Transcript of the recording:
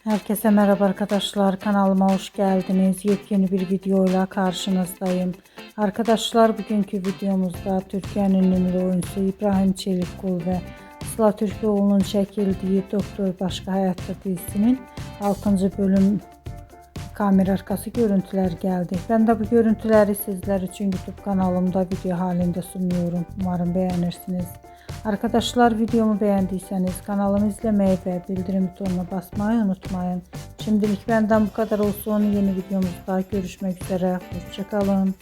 Herkese merhaba arkadaşlar, kanalıma hoş geldiniz. Yepyeni bir videoyla karşınızdayım. Arkadaşlar, bugünkü videomuzda Türkiye'nin ünlü oyuncusu İbrahim Çelikkol ve Sıla Türkoğlu'nun çekildiği Doktor Başka Hayatta dizisinin 6. bölüm kamera arkası görüntüler geldi. Ben de bu görüntüleri sizler için YouTube kanalımda video halinde sunuyorum. Umarım beğenirsiniz. Arkadaşlar, videomu beğendiyseniz kanalımı izlemeyi ve bildirim butonuna basmayı unutmayın. Şimdilik benden bu kadar olsun. Yeni videomuzda görüşmek üzere. Hoşça kalın.